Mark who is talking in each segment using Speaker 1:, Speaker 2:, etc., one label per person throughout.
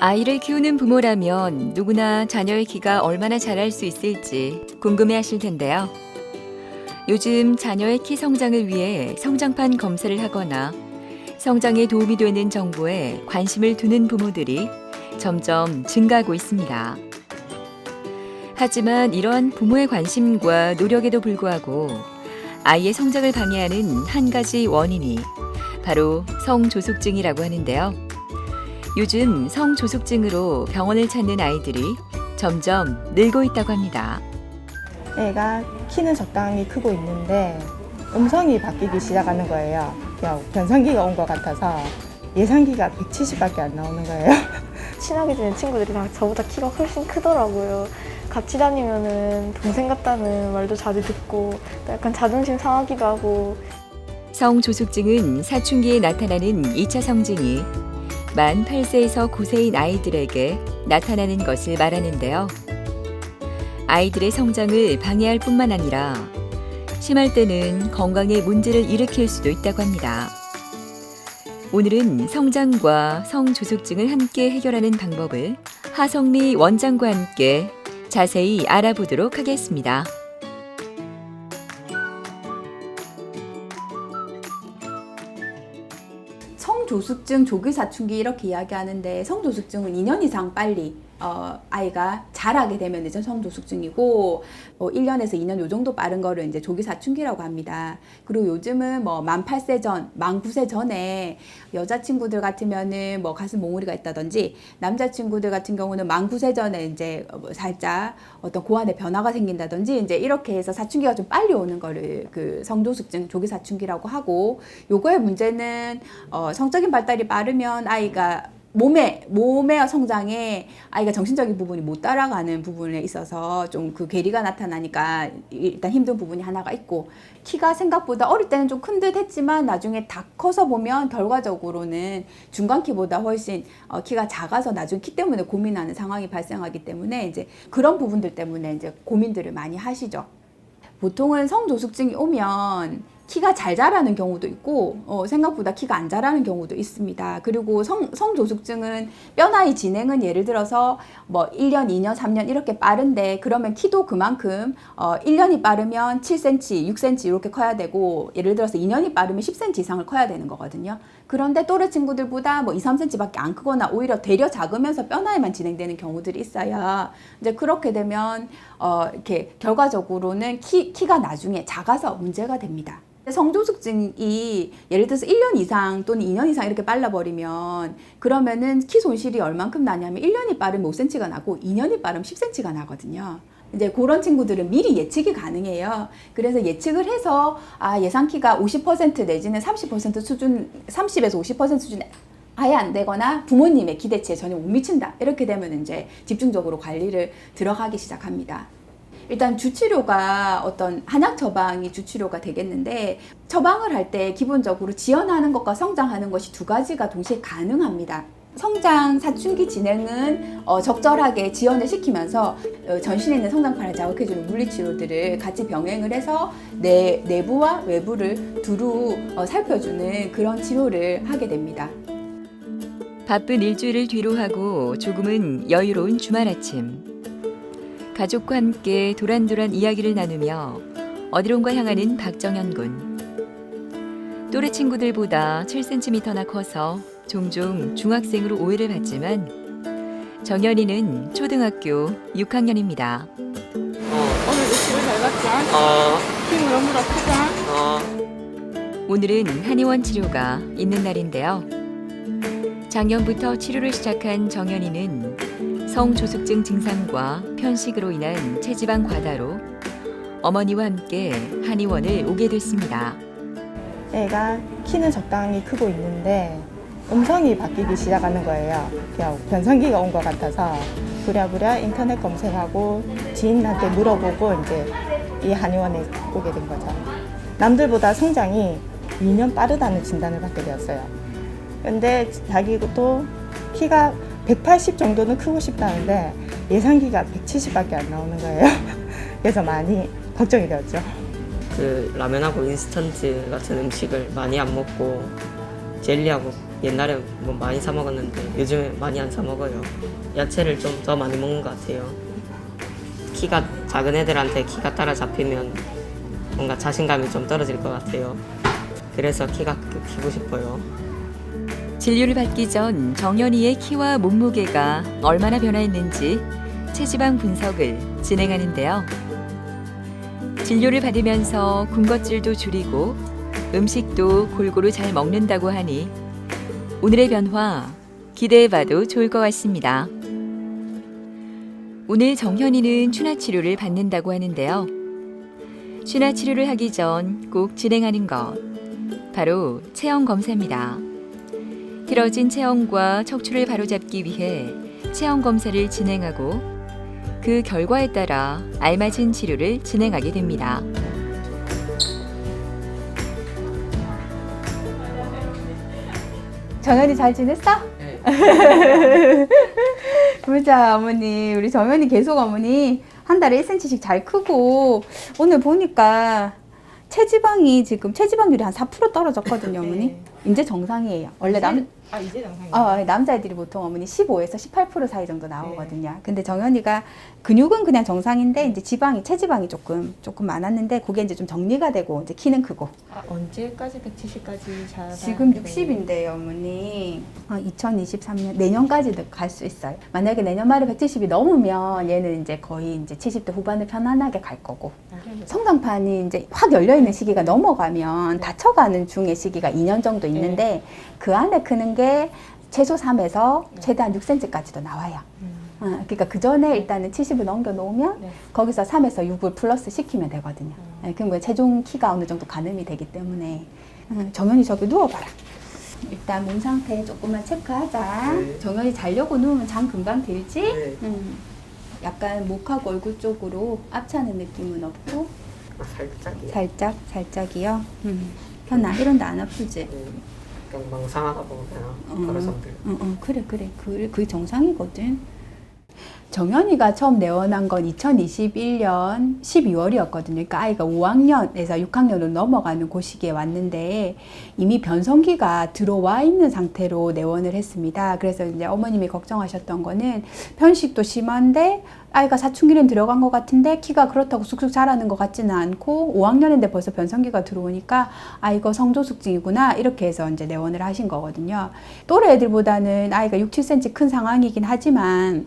Speaker 1: 아이를 키우는 부모라면 누구나 자녀의 키가 얼마나 자랄 수 있을지 궁금해 하실 텐데요. 요즘 자녀의 키 성장을 위해 성장판 검사를 하거나 성장에 도움이 되는 정보에 관심을 두는 부모들이 점점 증가하고 있습니다. 하지만 이러한 부모의 관심과 노력에도 불구하고 아이의 성장을 방해하는 한 가지 원인이 바로 성조숙증이라고 하는데요. 요즘 성조숙증으로 병원을 찾는 아이들이 점점 늘고 있다고 합니다.
Speaker 2: 애가 키는 적당히 크고 있는데 음성이 바뀌기 시작하는 거예요. 변성기가 온 것 같아서 예상기가 170밖에 안 나오는 거예요.
Speaker 3: 친하게 지낸 친구들이 다 저보다 키가 훨씬 크더라고요. 같이 다니면은 동생 같다는 말도 자주 듣고 또 약간 자존심 상하기도 하고.
Speaker 1: 성조숙증은 사춘기에 나타나는 2차 성징이 만 8세에서 9세인 아이들에게 나타나는 것을 말하는데요. 아이들의 성장을 방해할 뿐만 아니라 심할 때는 건강에 문제를 일으킬 수도 있다고 합니다. 오늘은 성장과 성조숙증을 함께 해결하는 방법을 하성미 원장과 함께 자세히 알아보도록 하겠습니다.
Speaker 4: 성조숙증, 조기사춘기 이렇게 이야기하는데 성조숙증은 2년 이상 빨리 아이가 자라게 되면 이제 성조숙증이고 1년에서 2년 요 정도 빠른 거를 이제 조기사춘기라고 합니다. 그리고 요즘은 만 8세 전, 만 9세 전에 여자친구들 같으면은 가슴 몽우리가 있다든지 남자친구들 같은 경우는 만 9세 전에 이제 살짝 어떤 고환의 변화가 생긴다든지 이제 이렇게 해서 사춘기가 좀 빨리 오는 거를 그 성조숙증, 조기사춘기라고 하고, 요거의 문제는 성적인 발달이 빠르면 아이가 몸의 성장에 아이가 정신적인 부분이 못 따라가는 부분에 있어서 좀 그 괴리가 나타나니까 일단 힘든 부분이 하나가 있고, 키가 생각보다 어릴 때는 좀 큰 듯 했지만 나중에 다 커서 보면 결과적으로는 중간 키보다 훨씬 키가 작아서 나중에 키 때문에 고민하는 상황이 발생하기 때문에 이제 그런 부분들 때문에 이제 고민들을 많이 하시죠. 보통은 성조숙증이 오면 키가 잘 자라는 경우도 있고 생각보다 키가 안 자라는 경우도 있습니다. 그리고 성조숙증은 뼈 나이 진행은 예를 들어서 1년, 2년, 3년 이렇게 빠른데, 그러면 키도 그만큼 1년이 빠르면 7cm, 6cm 이렇게 커야 되고, 예를 들어서 2년이 빠르면 10cm 이상을 커야 되는 거거든요. 그런데 또래 친구들보다 2, 3cm밖에 안 크거나 오히려 되려 작으면서 뼈 나이만 진행되는 경우들이 있어요. 이제 그렇게 되면 이렇게 결과적으로는 키가 나중에 작아서 문제가 됩니다. 성조숙증이 예를 들어서 1년 이상 또는 2년 이상 이렇게 빨라버리면 그러면은 키 손실이 얼만큼 나냐면 1년이 빠르면 5cm가 나고 2년이 빠르면 10cm가 나거든요. 이제 그런 친구들은 미리 예측이 가능해요. 그래서 예측을 해서 예상 키가 50% 내지는 30% 수준, 30에서 50% 수준에 아예 안 되거나 부모님의 기대치에 전혀 못 미친다, 이렇게 되면 이제 집중적으로 관리를 들어가기 시작합니다. 일단 주치료가 어떤 한약 처방이 주치료가 되겠는데, 처방을 할 때 기본적으로 지연하는 것과 성장하는 것이 두 가지가 동시에 가능합니다. 성장, 사춘기 진행은 적절하게 지연을 시키면서 전신에 있는 성장판을 자극해주는 물리치료들을 같이 병행을 해서 내부와 외부를 두루 살펴주는 그런 치료를 하게 됩니다.
Speaker 1: 바쁜 일주일을 뒤로 하고 조금은 여유로운 주말 아침. 가족과 함께 도란도란 이야기를 나누며 어디론가 향하는 박정현 군. 또래 친구들보다 7cm나 커서 종종 중학생으로 오해를 받지만 정현이는 초등학교 6학년입니다.
Speaker 5: 오늘도 집을 잘 갔자? 힘 너무나 크다?
Speaker 1: 오늘은 한의원 치료가 있는 날인데요. 작년부터 치료를 시작한 정현이는 성조숙증 증상과 편식으로 인한 체지방 과다로 어머니와 함께 한의원을 오게 됐습니다.
Speaker 2: 애가 키는 적당히 크고 있는데 음성이 바뀌기 시작하는 거예요. 변성기가 온 것 같아서 부랴부랴 인터넷 검색하고 지인한테 물어보고 이제 이 한의원에 오게 된 거죠. 남들보다 성장이 2년 빠르다는 진단을 받게 되었어요. 근데 자기도 키가 180 정도는 크고 싶다는데 예상기가 170밖에 안 나오는 거예요. 그래서 많이 걱정이 되었죠.
Speaker 6: 그 라면하고 인스턴트 같은 음식을 많이 안 먹고 젤리하고 옛날에 뭐 많이 사 먹었는데 요즘에 많이 안 사 먹어요. 야채를 좀 더 많이 먹는 것 같아요. 키가 작은 애들한테 키가 따라잡히면 뭔가 자신감이 좀 떨어질 것 같아요. 그래서 키가 크고 싶어요.
Speaker 1: 진료를 받기 전 정연이의 키와 몸무게가 얼마나 변화했는지 체지방 분석을 진행하는데요. 진료를 받으면서 군것질도 줄이고 음식도 골고루 잘 먹는다고 하니 오늘의 변화 기대해봐도 좋을 것 같습니다. 오늘 정현이는 추나 치료를 받는다고 하는데요. 추나 치료를 하기 전 꼭 진행하는 것 바로 체형 검사입니다. 틀어진 체형과 척추를 바로잡기 위해 체형 검사를 진행하고 그 결과에 따라 알맞은 치료를 진행하게 됩니다.
Speaker 4: 정연이 잘 지냈어?
Speaker 6: 네.
Speaker 4: 보자 어머니, 우리 정연이 계속 어머니 한 달에 1cm씩 잘 크고 오늘 보니까 체지방률이 한 4% 떨어졌거든요 어머니.
Speaker 2: 네.
Speaker 4: 이제 정상이에요. 원래
Speaker 2: 이제 정상이에요.
Speaker 4: 남자애들이 보통 어머니 15에서 18% 사이 정도 나오거든요. 근데 정연이가 근육은 그냥 정상인데 이제 체지방이 조금 많았는데 그게 이제 좀 정리가 되고 이제 키는 크고.
Speaker 2: 언제까지 170까지 잘
Speaker 4: 지금 60인데요, 어머니. 2023년 내년까지도 갈 수 있어요. 만약에 내년 말에 170이 넘으면 얘는 이제 거의 이제 70대 후반을 편안하게 갈 거고. 성장판이 이제 확 열려 있는 시기가 넘어가면 닫혀가는 중의 시기가 2년 정도 있는데 그 안에 크는 게 최소 3에서 최대한 6cm까지도 나와요. 그러니까 그 전에 일단은 70을 넘겨 놓으면 거기서 3에서 6을 플러스 시키면 되거든요. 그럼 체중 키가 어느 정도 가늠이 되기 때문에. 정연이 저기 누워봐라. 일단 몸 상태 조금만 체크하자.
Speaker 6: 네.
Speaker 4: 정연이 자려고 누우면 잠 금방 들지?
Speaker 6: 네.
Speaker 4: 약간 목하고 얼굴 쪽으로 압차는 느낌은 없고
Speaker 6: 살짝이요.
Speaker 4: 살짝이요. 현아 이런데 안 아프지?
Speaker 6: 네. 그냥 망상하다 보면 바로 잠들어요.
Speaker 4: 그래. 그게 정상이거든. 정연이가 처음 내원한 건 2021년 12월이었거든요. 그러니까 아이가 5학년에서 6학년으로 넘어가는 그 시기에 왔는데 이미 변성기가 들어와 있는 상태로 내원을 했습니다. 그래서 이제 어머님이 걱정하셨던 거는 편식도 심한데 아이가 사춘기는 들어간 것 같은데 키가 그렇다고 쑥쑥 자라는 것 같지는 않고 5학년인데 벌써 변성기가 들어오니까 아 이거 성조숙증이구나 이렇게 해서 이제 내원을 하신 거거든요. 또래 애들보다는 아이가 6, 7cm 큰 상황이긴 하지만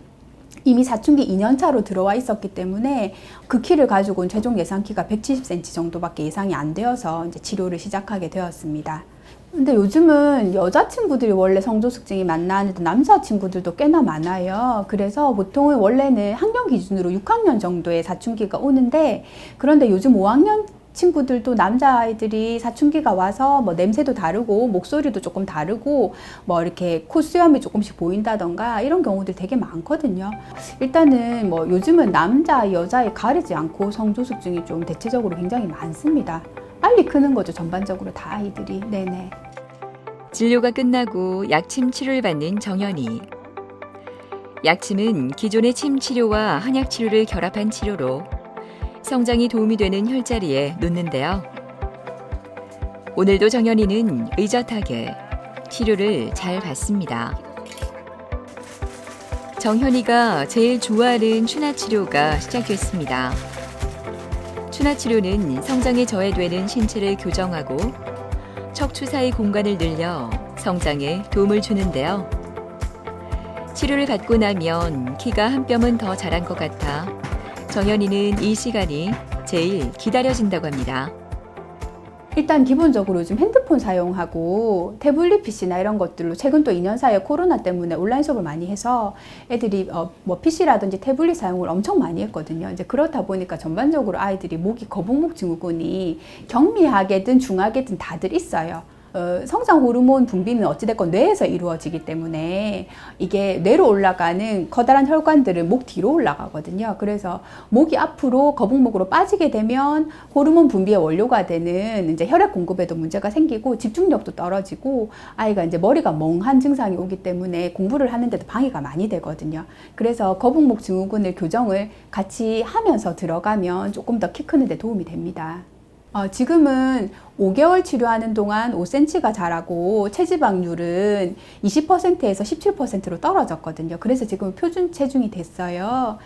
Speaker 4: 이미 사춘기 2년차로 들어와 있었기 때문에 그 키를 가지고는 최종 예상 키가 170cm 정도밖에 예상이 안 되어서 이제 치료를 시작하게 되었습니다. 근데 요즘은 여자친구들이 원래 성조숙증이 많나는데 남자친구들도 꽤나 많아요. 그래서 보통은 원래는 학년 기준으로 6학년 정도의 사춘기가 오는데 그런데 요즘 5학년 친구들도 남자아이들이 사춘기가 와서 뭐 냄새도 다르고 목소리도 조금 다르고 뭐 이렇게 코 수염이 조금씩 보인다던가 이런 경우들 되게 많거든요. 일단은 뭐 요즘은 남자 여자에 가리지 않고 성조숙증이 좀 대체적으로 굉장히 많습니다. 빨리 크는 거죠, 전반적으로 다 아이들이. 네네.
Speaker 1: 진료가 끝나고 약침 치료를 받는 정연이. 약침은 기존의 침 치료와 한약 치료를 결합한 치료로 성장이 도움이 되는 혈자리에 놓는데요. 오늘도 정연이는 의젓하게 치료를 잘 받습니다. 정현이가 제일 좋아하는 추나 치료가 시작됐습니다. 추나 치료는 성장에 저해되는 신체를 교정하고 척추 사이 공간을 늘려 성장에 도움을 주는데요. 치료를 받고 나면 키가 한 뼘은 더 자란 것 같아 정연이는 이 시간이 제일 기다려진다고 합니다.
Speaker 4: 일단 기본적으로 요즘 핸드폰 사용하고 태블릿 PC나 이런 것들로 최근 또 2년 사이에 코로나 때문에 온라인 수업을 많이 해서 애들이 뭐 PC라든지 태블릿 사용을 엄청 많이 했거든요. 이제 그렇다 보니까 전반적으로 아이들이 목이 거북목 증후군이 경미하게든 중하게든 다들 있어요. 성장 호르몬 분비는 어찌됐건 뇌에서 이루어지기 때문에 이게 뇌로 올라가는 커다란 혈관들은 목 뒤로 올라가거든요. 그래서 목이 앞으로 거북목으로 빠지게 되면 호르몬 분비의 원료가 되는 이제 혈액 공급에도 문제가 생기고 집중력도 떨어지고 아이가 이제 머리가 멍한 증상이 오기 때문에 공부를 하는데도 방해가 많이 되거든요. 그래서 거북목 증후군을 교정을 같이 하면서 들어가면 조금 더 키 크는 데 도움이 됩니다. 지금은 5개월 치료하는 동안 5cm가 자라고 체지방률은 20%에서 17%로 떨어졌거든요. 그래서 지금 표준 체중이 됐어요.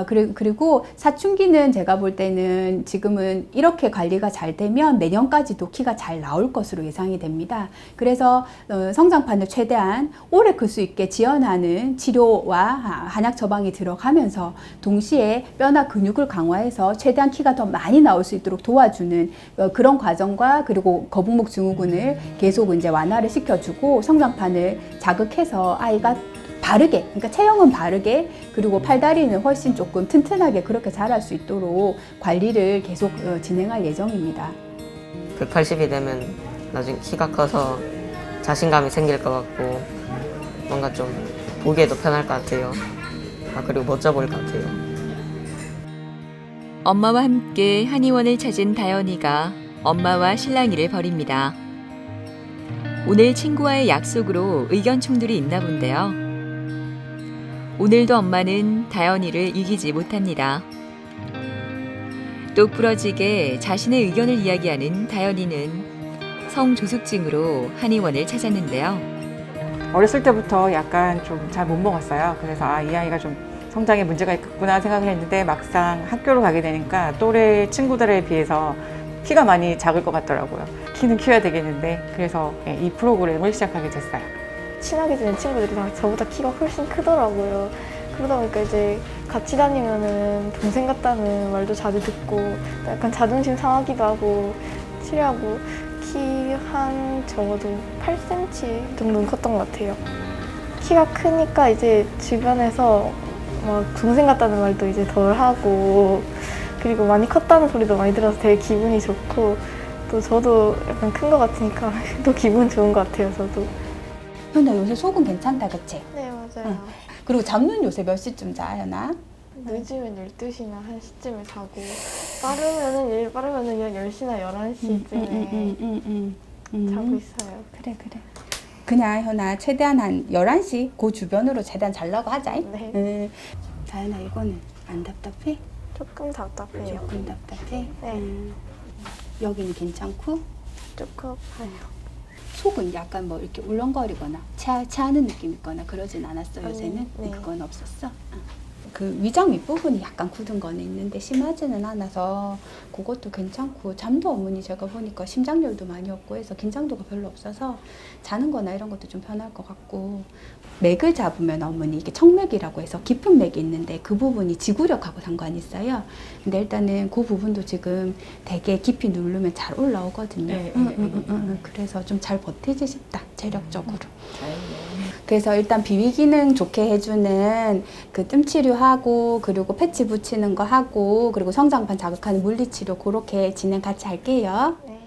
Speaker 4: 그리고 사춘기는 제가 볼 때는 지금은 이렇게 관리가 잘 되면 내년까지도 키가 잘 나올 것으로 예상이 됩니다. 그래서 성장판을 최대한 오래 클 수 있게 지원하는 치료와 한약 처방이 들어가면서 동시에 뼈나 근육을 강화해서 최대한 키가 더 많이 나올 수 있도록 도와주는 그런 과정과 그리고 거북목 증후군을 계속 이제 완화를 시켜주고 성장판을 자극해서 아이가 바르게, 그러니까 체형은 바르게 그리고 팔다리는 훨씬 조금 튼튼하게 그렇게 자랄 수 있도록 관리를 계속 진행할 예정입니다.
Speaker 6: 180이 되면 나중에 키가 커서 자신감이 생길 것 같고 뭔가 좀 보기에도 편할 것 같아요. 그리고 멋져 보일 것 같아요.
Speaker 1: 엄마와 함께 한의원을 찾은 다현이가 엄마와 실랑이를 벌입니다. 오늘 친구와의 약속으로 의견 충돌이 있나 본데요. 오늘도 엄마는 다현이를 이기지 못합니다. 똑부러지게 자신의 의견을 이야기하는 다현이는 성조숙증으로 한의원을 찾았는데요.
Speaker 7: 어렸을 때부터 약간 좀 잘 못 먹었어요. 그래서 이 아이가 좀 성장에 문제가 있구나 생각을 했는데 막상 학교로 가게 되니까 또래 친구들에 비해서 키가 많이 작을 것 같더라고요. 키는 키워야 되겠는데 그래서 이 프로그램을 시작하게 됐어요.
Speaker 3: 친하게 지낸 친구들이 다 저보다 키가 훨씬 크더라고요. 그러다 보니까 이제 같이 다니면은 동생 같다는 말도 자주 듣고 약간 자존심 상하기도 하고 치료하고 키 한 적어도 8cm 정도는 컸던 것 같아요. 키가 크니까 이제 주변에서 막 동생 같다는 말도 이제 덜 하고 그리고 많이 컸다는 소리도 많이 들어서 되게 기분이 좋고 또 저도 약간 큰 것 같으니까 또 기분 좋은 것 같아요, 저도.
Speaker 4: 현아 요새 속은 괜찮다, 그치?
Speaker 3: 네, 맞아요.
Speaker 4: 응. 그리고 잠은 요새 몇 시쯤 자, 현아?
Speaker 3: 늦으면 12시나 1시쯤에 자고 빠르면은 10시나 11시쯤에 자고 있어요.
Speaker 4: 그래. 그냥 현아 최대한 한 11시 그 주변으로 최대한 자려고 하자.
Speaker 3: 네.
Speaker 4: 다현아 이거는 안 답답해?
Speaker 3: 조금 답답해요.
Speaker 4: 조금 답답해?
Speaker 3: 네.
Speaker 4: 여기는 괜찮고
Speaker 3: 조금 아파요.
Speaker 4: 속은 약간 뭐 이렇게 울렁거리거나 체하는 느낌 있거나 그러진 않았어 요새는?
Speaker 3: 네.
Speaker 4: 그건 없었어? 그 위장 윗부분이 약간 굳은 거는 있는데 심하지는 않아서 그것도 괜찮고 잠도 어머니 제가 보니까 심장열도 많이 없고 해서 긴장도가 별로 없어서 자는 거나 이런 것도 좀 편할 것 같고 맥을 잡으면 어머니 이게 청맥이라고 해서 깊은 맥이 있는데 그 부분이 지구력하고 상관이 있어요. 근데 일단은 그 부분도 지금 되게 깊이 누르면 잘 올라오거든요. 그래서 좀 잘 버티지 싶다 체력적으로. 그래서 일단 비위 기능 좋게 해주는 그 뜸 치료하고 그리고 패치 붙이는 거 하고 그리고 성장판 자극하는 물리 치료 그렇게 진행 같이 할게요.
Speaker 3: 네.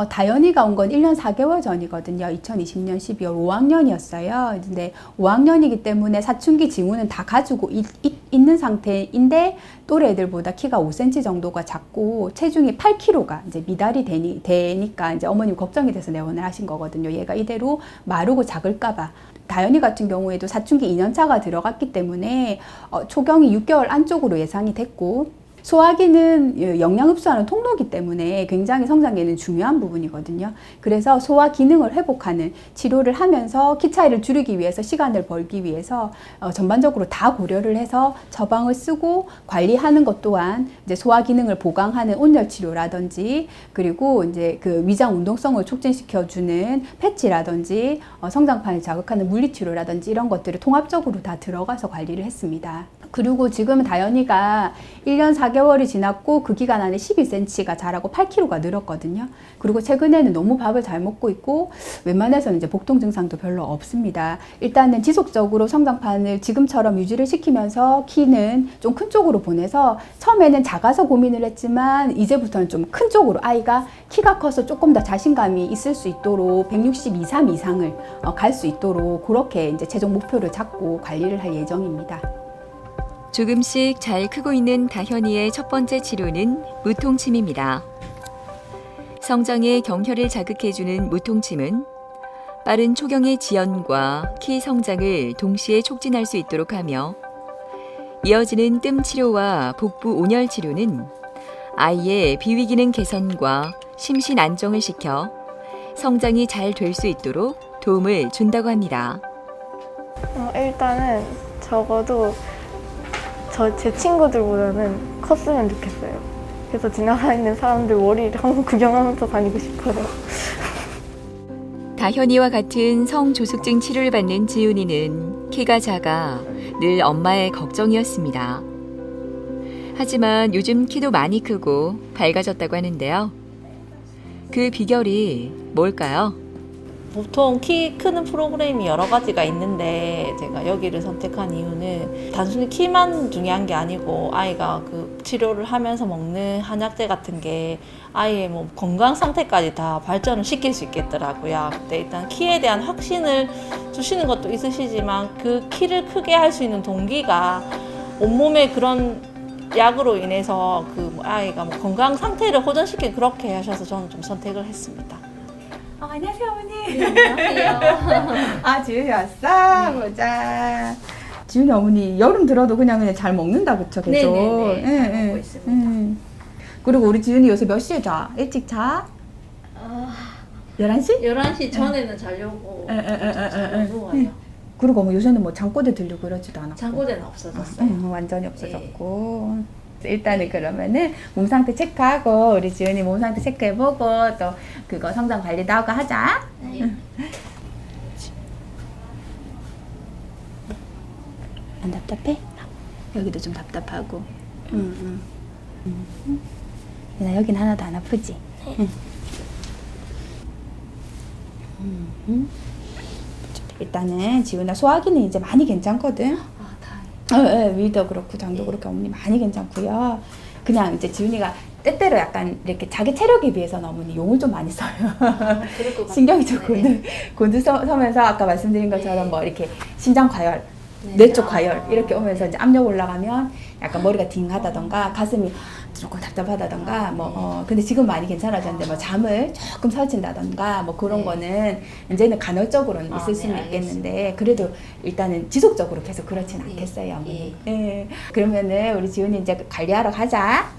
Speaker 4: 다현이가 온 건 1년 4개월 전이거든요. 2020년 12월 5학년이었어요. 근데 5학년이기 때문에 사춘기 징후는 다 가지고 있는 상태인데 또래 애들보다 키가 5cm 정도가 작고 체중이 8kg가 이제 미달이 되니까 이제 어머님 걱정이 돼서 내원을 하신 거거든요. 얘가 이대로 마르고 작을까봐. 다현이 같은 경우에도 사춘기 2년차가 들어갔기 때문에 초경이 6개월 안쪽으로 예상이 됐고 소화기는 영양 흡수하는 통로이기 때문에 굉장히 성장에는 중요한 부분이거든요. 그래서 소화 기능을 회복하는 치료를 하면서 키 차이를 줄이기 위해서 시간을 벌기 위해서 전반적으로 다 고려를 해서 처방을 쓰고 관리하는 것 또한 이제 소화 기능을 보강하는 온열 치료라든지 그리고 이제 그 위장 운동성을 촉진시켜주는 패치라든지 성장판을 자극하는 물리 치료라든지 이런 것들을 통합적으로 다 들어가서 관리를 했습니다. 그리고 지금은 다현이가 1년 4개월이 지났고 그 기간 안에 12cm가 자라고 8kg가 늘었거든요. 그리고 최근에는 너무 밥을 잘 먹고 있고 웬만해서는 이제 복통 증상도 별로 없습니다. 일단은 지속적으로 성장판을 지금처럼 유지를 시키면서 키는 좀 큰 쪽으로 보내서 처음에는 작아서 고민을 했지만 이제부터는 좀 큰 쪽으로 아이가 키가 커서 조금 더 자신감이 있을 수 있도록 162, 3 이상을 갈 수 있도록 그렇게 이제 최종 목표를 잡고 관리를 할 예정입니다.
Speaker 1: 조금씩 잘 크고 있는 다현이의 첫 번째 치료는 무통침입니다. 성장의 경혈을 자극해주는 무통침은 빠른 초경의 지연과 키 성장을 동시에 촉진할 수 있도록 하며 이어지는 뜸 치료와 복부 온열 치료는 아이의 비위 기능 개선과 심신 안정을 시켜 성장이 잘 될 수 있도록 도움을 준다고 합니다.
Speaker 3: 일단은 적어도 제 친구들보다는 컸으면 좋겠어요. 그래서 지나다니는 사람들 머리를 한번 구경하면서 다니고 싶어요.
Speaker 1: 다현이와 같은 성조숙증 치료를 받는 지훈이는 키가 작아 늘 엄마의 걱정이었습니다. 하지만 요즘 키도 많이 크고 밝아졌다고 하는데요. 그 비결이 뭘까요?
Speaker 8: 보통 키 크는 프로그램이 여러 가지가 있는데 제가 여기를 선택한 이유는 단순히 키만 중요한 게 아니고 아이가 그 치료를 하면서 먹는 한약재 같은 게 아이의 뭐 건강 상태까지 다 발전을 시킬 수 있겠더라고요. 근데 일단 키에 대한 확신을 주시는 것도 있으시지만 그 키를 크게 할 수 있는 동기가 온몸에 그런 약으로 인해서 그 아이가 뭐 건강 상태를 호전시키는 그렇게 하셔서 저는 좀 선택을 했습니다.
Speaker 4: 안녕하세요, 어머니. 안녕하세요. 아, 지훈이 왔어? 보자. 지훈이 어머니 여름 들어도 그냥 잘 먹는다, 그쵸? 계속.
Speaker 9: 네네네. 잘 먹고 있습니다.
Speaker 4: 그리고 우리 지훈이 요새 몇 시에 자? 일찍 자? 11시?
Speaker 9: 11시 전에는 자려고 잘 누워요.
Speaker 4: 그리고 뭐 요새는 뭐 잠꼬대 들리고 그러지도 않았고.
Speaker 9: 잠꼬대는 없어졌어요.
Speaker 4: 완전히 없어졌고. 일단은 그러면은 몸 상태 체크하고 우리 지은이 몸 상태 체크해보고 또 그거 성장 관리도 하고 하자.
Speaker 9: 네.
Speaker 4: 안 답답해? 여기도 좀 답답하고. 나 여긴 하나도 안 아프지? 일단은 지훈아 소화기는 이제 많이 괜찮거든. 위도 그렇고 장도 그렇고 어머니 많이 괜찮고요. 그냥 이제 지훈이가 때때로 약간 이렇게 자기 체력에 비해서는 어머니 용을 좀 많이 써요. 신경이 좀 곤두서면서 아까 말씀드린 것처럼 뭐 이렇게 심장 과열, 뇌 쪽 과열 이렇게 오면서 이제 압력 올라가면 약간 머리가 띵하다던가 가슴이 조금 답답하다던가 근데 지금 많이 괜찮아졌는데 뭐 잠을 조금 설친다던가 뭐 그런 거는 이제는 간헐적으로는 있을 수는 있겠는데 그래도 일단은 지속적으로 계속 그렇진 않겠어요, 어머니. 네. 그러면은 우리 지훈이 이제 관리하러 가자.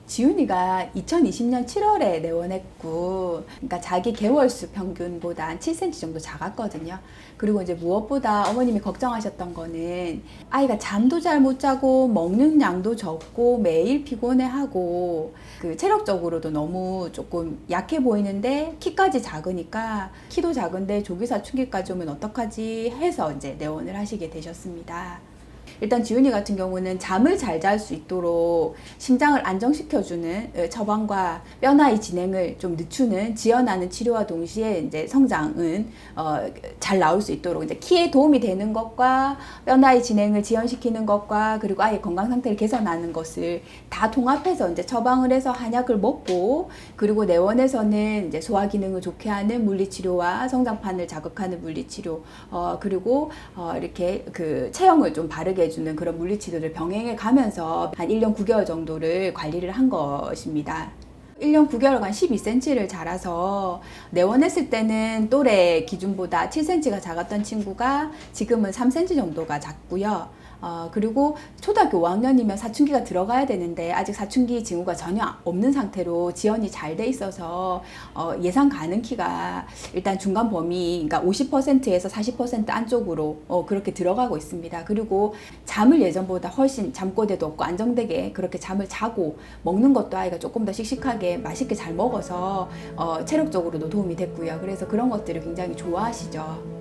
Speaker 4: 지훈이가 2020년 7월에 내원했고, 그러니까 자기 개월수 평균보다 한 7cm 정도 작았거든요. 그리고 이제 무엇보다 어머님이 걱정하셨던 거는 아이가 잠도 잘 못 자고 먹는 양도 적고 매일 피곤해하고 그 체력적으로도 너무 조금 약해 보이는데 키까지 작으니까 키도 작은데 조기사춘기까지 오면 어떡하지 해서 이제 내원을 하시게 되셨습니다. 일단 지훈이 같은 경우는 잠을 잘 잘 수 있도록 심장을 안정시켜주는 처방과 뼈나이 진행을 좀 늦추는 지연하는 치료와 동시에 이제 성장은 잘 나올 수 있도록 이제 키에 도움이 되는 것과 뼈나이 진행을 지연시키는 것과 그리고 아이의 건강 상태를 개선하는 것을 다 통합해서 이제 처방을 해서 한약을 먹고 그리고 내원에서는 이제 소화 기능을 좋게 하는 물리치료와 성장판을 자극하는 물리치료 그리고 이렇게 그 체형을 좀 바르게 해주는 그런 물리치료를 병행해 가면서 한 1년 9개월 정도를 관리를 한 것입니다. 1년 9개월간 12cm를 자라서 내원했을 때는 또래 기준보다 7cm가 작았던 친구가 지금은 3cm 정도가 작고요. 그리고 초등학교 5학년이면 사춘기가 들어가야 되는데 아직 사춘기 징후가 전혀 없는 상태로 지연이 잘 돼 있어서 예상 가능 키가 일단 중간 범위, 그러니까 50%에서 40% 안쪽으로 그렇게 들어가고 있습니다. 그리고 잠을 예전보다 훨씬 잠꼬대도 없고 안정되게 그렇게 잠을 자고 먹는 것도 아이가 조금 더 씩씩하게 맛있게 잘 먹어서 체력적으로도 도움이 됐고요. 그래서 그런 것들을 굉장히 좋아하시죠.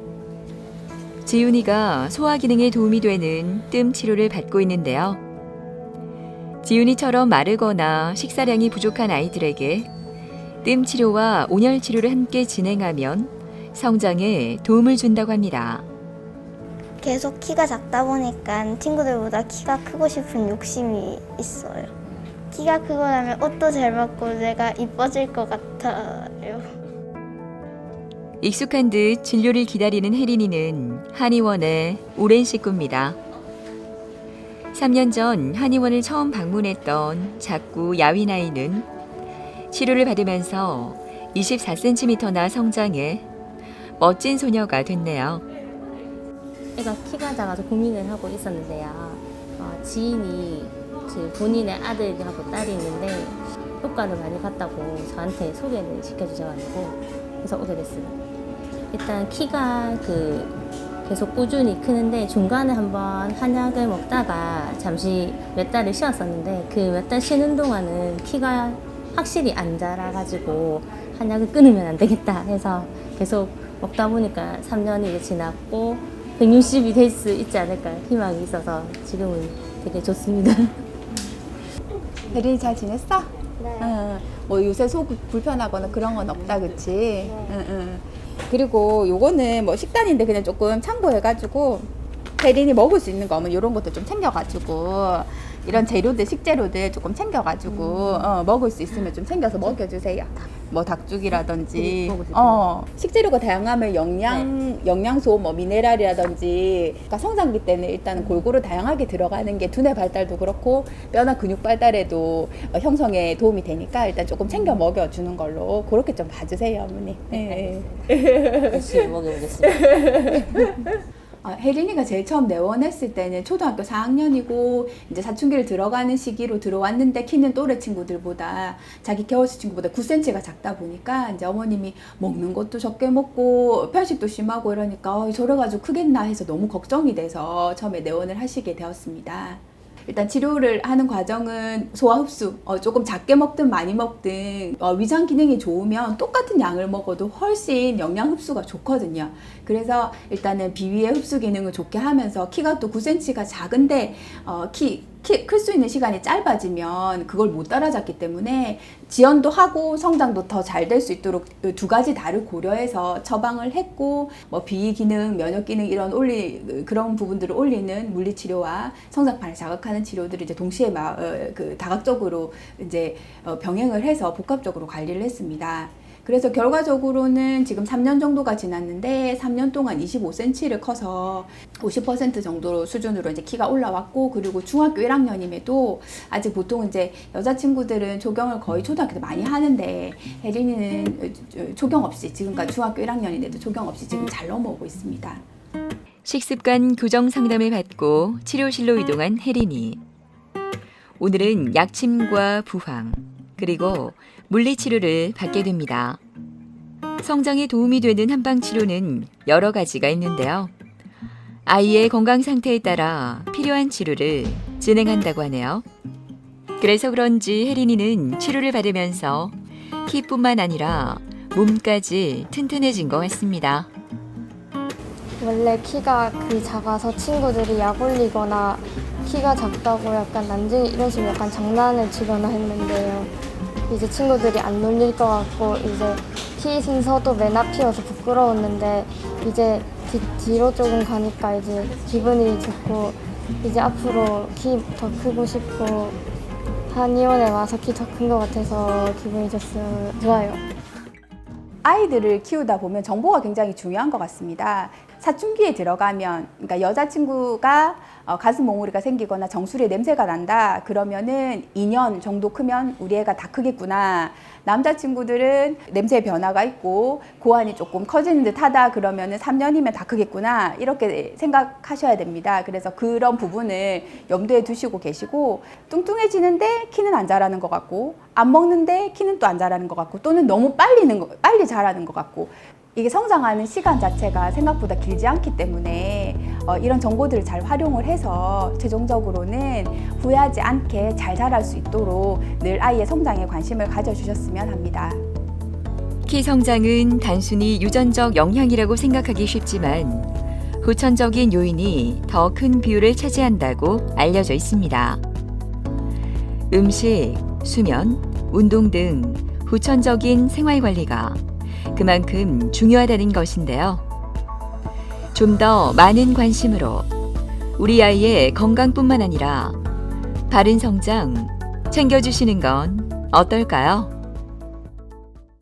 Speaker 1: 지훈이가 소화 기능에 도움이 되는 뜸 치료를 받고 있는데요. 지훈이처럼 마르거나 식사량이 부족한 아이들에게 뜸 치료와 온열 치료를 함께 진행하면 성장에 도움을 준다고 합니다.
Speaker 10: 계속 키가 작다 보니까 친구들보다 키가 크고 싶은 욕심이 있어요. 키가 크고 나면 옷도 잘 맞고 내가 이뻐질 것 같아요.
Speaker 1: 익숙한 듯 진료를 기다리는 혜린이는 한의원의 오랜 식구입니다. 3년 전 한의원을 처음 방문했던 작구 야윈 아이는 치료를 받으면서 24cm나 성장해 멋진 소녀가 됐네요.
Speaker 11: 애가 키가 작아서 고민을 하고 있었는데요. 지인이
Speaker 9: 본인의 아들하고 딸이 있는데 효과를 많이 봤다고 저한테 소개를 시켜주셔가지고 그래서 오게 됐어요. 일단 키가 계속 꾸준히 크는데 중간에 한번 한약을 먹다가 잠시 몇 달을 쉬었었는데 그 몇 달 쉬는 동안은 키가 확실히 안 자라가지고 한약을 끊으면 안 되겠다 해서 계속 먹다 보니까 3년이 이제 지났고 160이 될 수 있지 않을까 희망이 있어서 지금은 되게 좋습니다.
Speaker 4: 혜린이 잘 지냈어? 네. 뭐 요새 속 불편하거나 그런 건 없다, 그치? 응. 그리고 요거는 뭐 식단인데 그냥 조금 참고해가지고 혜린이 먹을 수 있는 거면 이런 것도 좀 챙겨가지고 이런 재료들, 식재료들 조금 챙겨가지고 먹을 수 있으면 좀 챙겨서 먹여주세요. 뭐 닭죽이라든지 식재료가 다양하면 영양소, 뭐 미네랄이라든지 그러니까 성장기 때는 일단은 골고루 다양하게 들어가는 게 두뇌 발달도 그렇고 뼈나 근육 발달에도 형성에 도움이 되니까 일단 조금 챙겨 먹여주는 걸로 그렇게 좀 봐주세요, 어머니. 네.
Speaker 9: 열심히 먹여보겠습니다.
Speaker 4: 혜린이가 제일 처음 내원했을 때는 초등학교 4학년이고 이제 사춘기를 들어가는 시기로 들어왔는데 키는 또래 친구들보다 자기 겨울수 친구보다 9cm가 작다 보니까 이제 어머님이 먹는 것도 적게 먹고 편식도 심하고 이러니까 저래가지고 크겠나 해서 너무 걱정이 돼서 처음에 내원을 하시게 되었습니다. 일단 치료를 하는 과정은 소화 흡수, 조금 작게 먹든 많이 먹든 위장 기능이 좋으면 똑같은 양을 먹어도 훨씬 영양 흡수가 좋거든요. 그래서 일단은 비위의 흡수 기능을 좋게 하면서 키가 또 9cm가 작은데 클 수 있는 시간이 짧아지면 그걸 못 따라잡기 때문에 지연도 하고 성장도 더 잘 될 수 있도록 두 가지 다를 고려해서 처방을 했고 뭐 비위 기능, 면역 기능 이런 그런 부분들을 올리는 물리 치료와 성장판을 자극하는 치료들을 이제 동시에 다각적으로 이제 병행을 해서 복합적으로 관리를 했습니다. 그래서 결과적으로는 지금 3년 정도가 지났는데 3년 동안 25cm를 커서 50% 정도 수준으로 이제 키가 올라왔고 그리고 중학교 1학년임에도 아직 보통 이제 여자친구들은 조경을 거의 초등학교 때 많이 하는데 혜린이는 조경 없이 지금까지 중학교 1학년인데도 조경 없이 지금 잘 넘어오고 있습니다.
Speaker 1: 식습관 교정 상담을 받고 치료실로 이동한 혜린이. 오늘은 약침과 부황 그리고 물리치료를 받게 됩니다. 성장에 도움이 되는 한방치료는 여러 가지가 있는데요. 아이의 건강 상태에 따라 필요한 치료를 진행한다고 하네요. 그래서 그런지 혜린이는 치료를 받으면서 키뿐만 아니라 몸까지 튼튼해진 것 같습니다.
Speaker 3: 원래 키가 작아서 친구들이 약 올리거나 키가 작다고 약간 난쟁이 이런 식으로 약간 장난을 치거나 했는데요. 이제 친구들이 안 놀릴 것 같고 이제 키 순서도 맨 앞이어서 부끄러웠는데 이제 뒤로 조금 가니까 이제 기분이 좋고 이제 앞으로 키 더 크고 싶고 한의원에 와서 키 더 큰 것 같아서 기분이 좋아요.
Speaker 4: 아이들을 키우다 보면 정보가 굉장히 중요한 것 같습니다. 사춘기에 들어가면, 그러니까 여자친구가 가슴 몽우리가 생기거나 정수리에 냄새가 난다 그러면은 2년 정도 크면 우리 애가 다 크겠구나. 남자친구들은 냄새 변화가 있고 고환이 조금 커지는 듯 하다 그러면은 3년이면 다 크겠구나 이렇게 생각하셔야 됩니다. 그래서 그런 부분을 염두에 두시고 계시고 뚱뚱해지는데 키는 안 자라는 것 같고 안 먹는데 키는 또 안 자라는 것 같고 또는 너무 빨리 자라는 것 같고 이게 성장하는 시간 자체가 생각보다 길지 않기 때문에 이런 정보들을 잘 활용을 해서 최종적으로는 후회하지 않게 잘 자랄 수 있도록 늘 아이의 성장에 관심을 가져주셨으면 합니다.
Speaker 1: 키 성장은 단순히 유전적 영향이라고 생각하기 쉽지만 후천적인 요인이 더 큰 비율을 차지한다고 알려져 있습니다. 음식, 수면, 운동 등 후천적인 생활 관리가 그만큼 중요하다는 것인데요. 좀 더 많은 관심으로 우리 아이의 건강뿐만 아니라 바른 성장 챙겨주시는 건 어떨까요?